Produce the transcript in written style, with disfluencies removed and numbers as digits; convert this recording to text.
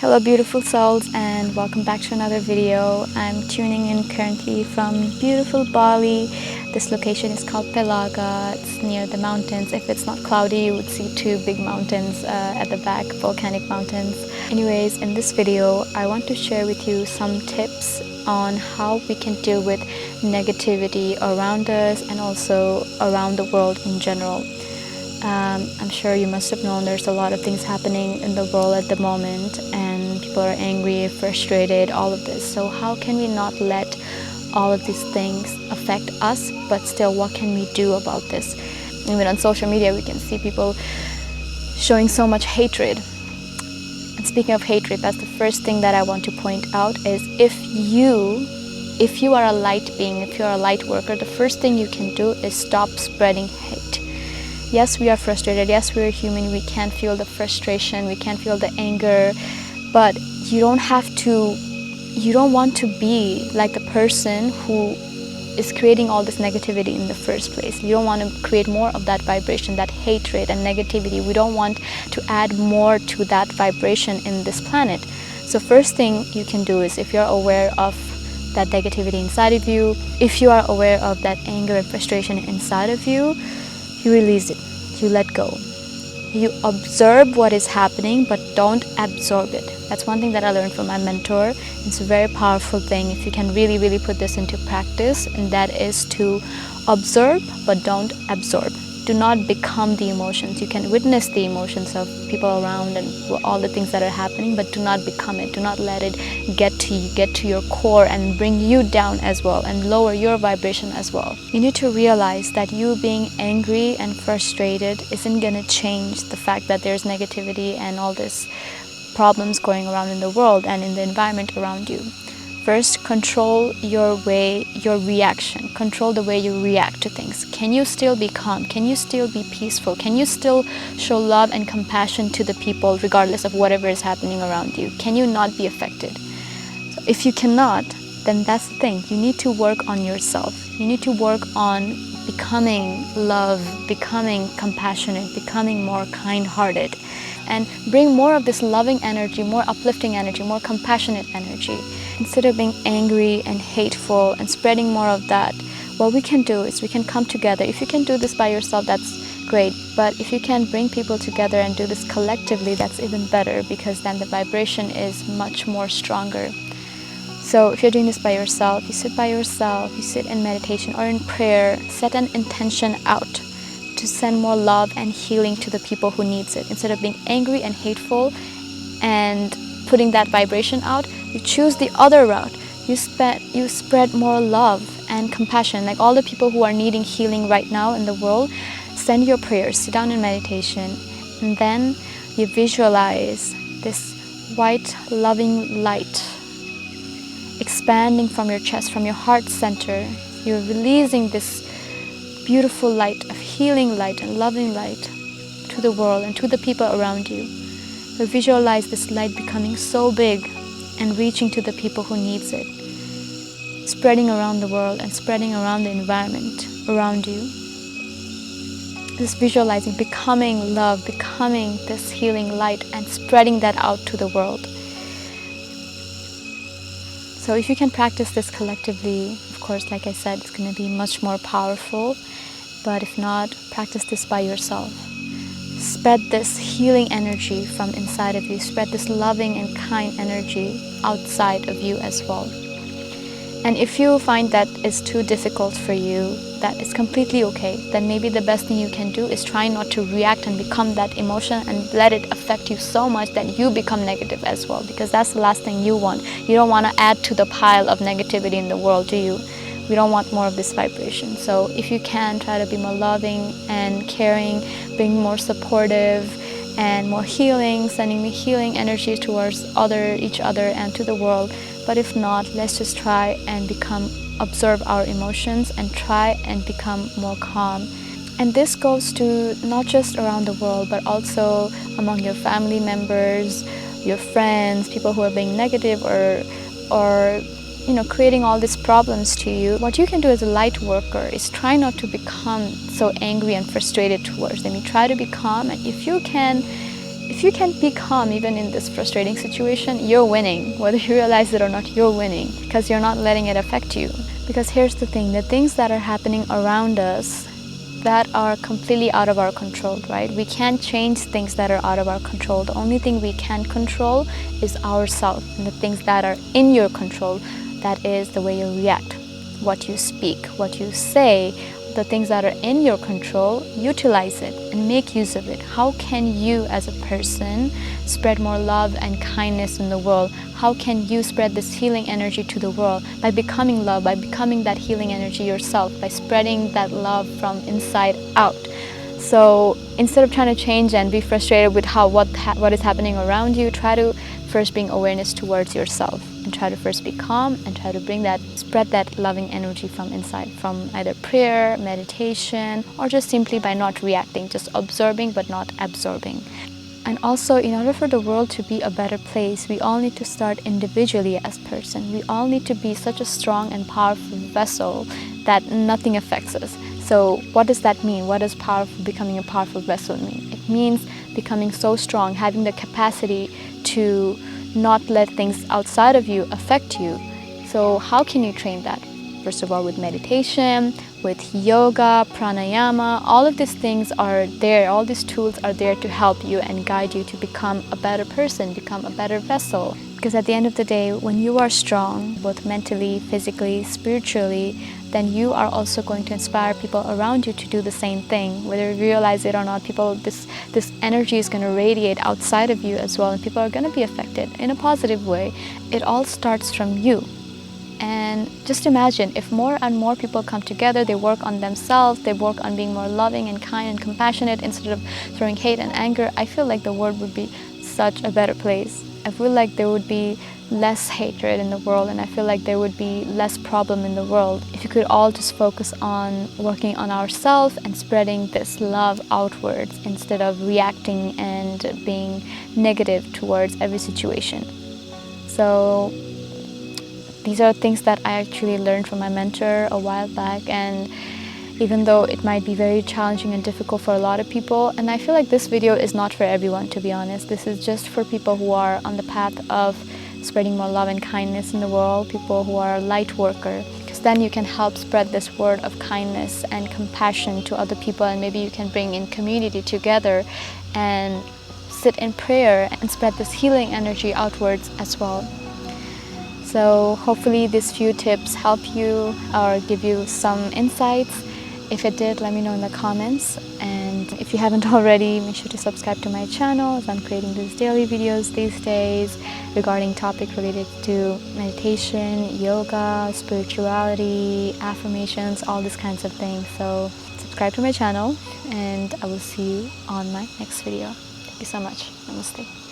Hello beautiful souls, and welcome back to another video. I'm tuning in currently from beautiful Bali. This location is called Pelaga. It's near the mountains. If it's not cloudy, you would see two big mountains at the back, volcanic mountains. Anyways, in this video I want to share with you some tips on how we can deal with negativity around us and also around the world in general. I'm sure you must have known there's a lot of things happening in the world at the moment, and people are angry, frustrated, all of this. So how can we not let all of these things affect us, but still what can we do about this? Even on social media we can see people showing so much hatred. And speaking of hatred, that's the first thing that I want to point out is if you are a light being, if you're a light worker, the first thing you can do is stop spreading hate. Yes, we are frustrated. Yes, we're human. We can feel the frustration. We can feel the anger. But you don't want to be like the person who is creating all this negativity in the first place. You don't want to create more of that vibration, that hatred and negativity. We don't want to add more to that vibration in this planet. So first thing you can do is, if you're aware of that negativity inside of you, if you are aware of that anger and frustration inside of you, you release it, you let go. You observe what is happening, but don't absorb it. That's one thing that I learned from my mentor. It's a very powerful thing if you can really put this into practice, and that is to observe but don't absorb. Do not become the emotions. You can witness the emotions of people around and all the things that are happening, but do not become it. Do not let it get to your core and bring you down as well and lower your vibration as well. You need to realize that you being angry and frustrated isn't going to change the fact that there's negativity and all this problems going around in the world and in the environment around you. First, control your reaction. Control the way you react to things. Can you still be calm? Can you still be peaceful? Can you still show love and compassion to the people regardless of whatever is happening around you? Can you not be affected? So if you cannot, then that's the thing. You need to work on yourself. You need to work on becoming love, becoming compassionate, becoming more kind-hearted, and bring more of this loving energy, more uplifting energy, more compassionate energy. Instead of being angry and hateful and spreading more of that, what we can do is we can come together. If you can do this by yourself, that's great. But if you can bring people together and do this collectively, that's even better, because then the vibration is much more stronger. So if you're doing this by yourself, you sit in meditation or in prayer, set an intention out to send more love and healing to the people who needs it. Instead of being angry and hateful and putting that vibration out, you choose the other route. You spread more love and compassion. Like all the people who are needing healing right now in the world, send your prayers, sit down in meditation, and then you visualize this white loving light expanding from your chest, from your heart center. You're releasing this beautiful light of healing light and loving light to the world and to the people around you. So visualize this light becoming so big and reaching to the people who needs it, spreading around the world and spreading around the environment around you. This visualizing becoming love, becoming this healing light and spreading that out to the world. So if you can practice this collectively, of course, like I said, it's going to be much more powerful. But if not, practice this by yourself. Spread this healing energy from inside of you. Spread this loving and kind energy outside of you as well. And if you find that it's too difficult for you, that is completely okay. Then maybe the best thing you can do is try not to react and become that emotion and let it affect you so much that you become negative as well. Because that's the last thing you want. You don't want to add to the pile of negativity in the world, do you? We don't want more of this vibration. So if you can, try to be more loving and caring, being more supportive and more healing, sending the healing energies towards each other and to the world. But if not, let's just try and observe our emotions and try and become more calm. And this goes to not just around the world, but also among your family members, your friends, people who are being negative or creating all these problems to you. What you can do as a light worker is try not to become so angry and frustrated towards them. You try to be calm, and if you can if you can be calm even in this frustrating situation, you're winning. Whether you realize it or not, you're winning, because you're not letting it affect you. Because here's the thing, the things that are happening around us that are completely out of our control, right? We can't change things that are out of our control. The only thing we can control is ourselves, and the things that are in your control, that is the way you react, what you speak, what you say. The things that are in your control, utilize it and make use of it. How can you as a person spread more love and kindness in the world? How can you spread this healing energy to the world? By becoming love, by becoming that healing energy yourself, by spreading that love from inside out. So instead of trying to change and be frustrated with what is happening around you, try to first bring awareness towards yourself, and try to first be calm and try to spread that loving energy from inside, from either prayer, meditation, or just simply by not reacting, just observing but not absorbing. And also, in order for the world to be a better place, we all need to start individually as person. We all need to be such a strong and powerful vessel that nothing affects us. So what does that mean? What does becoming a powerful vessel mean? It means becoming so strong, having the capacity to not let things outside of you affect you. So how can you train that? First of all, with meditation, with yoga, pranayama, all of these things are there. All these tools are there to help you and guide you to become a better person, become a better vessel. Because at the end of the day, when you are strong, both mentally, physically, spiritually, then you are also going to inspire people around you to do the same thing. Whether you realize it or not, this energy is going to radiate outside of you as well, and people are going to be affected in a positive way. It all starts from you. And just imagine if more and more people come together, they work on themselves, they work on being more loving and kind and compassionate instead of throwing hate and anger, I feel like the world would be such a better place. I feel like there would be less hatred in the world, and I feel like there would be less problem in the world if you could all just focus on working on ourselves and spreading this love outwards instead of reacting and being negative towards every situation. So these are things that I actually learned from my mentor a while back, and even though it might be very challenging and difficult for a lot of people, and I feel like this video is not for everyone, to be honest. This is just for people who are on the path of spreading more love and kindness in the world, people who are light worker, because then you can help spread this word of kindness and compassion to other people, and maybe you can bring in community together and sit in prayer and spread this healing energy outwards as well. So hopefully these few tips help you or give you some insights. If it did, let me know in the comments. And if you haven't already, make sure to subscribe to my channel, as I'm creating these daily videos these days regarding topics related to meditation, yoga, spirituality, affirmations, all these kinds of things. So subscribe to my channel, and I will see you on my next video. Thank you so much. Namaste.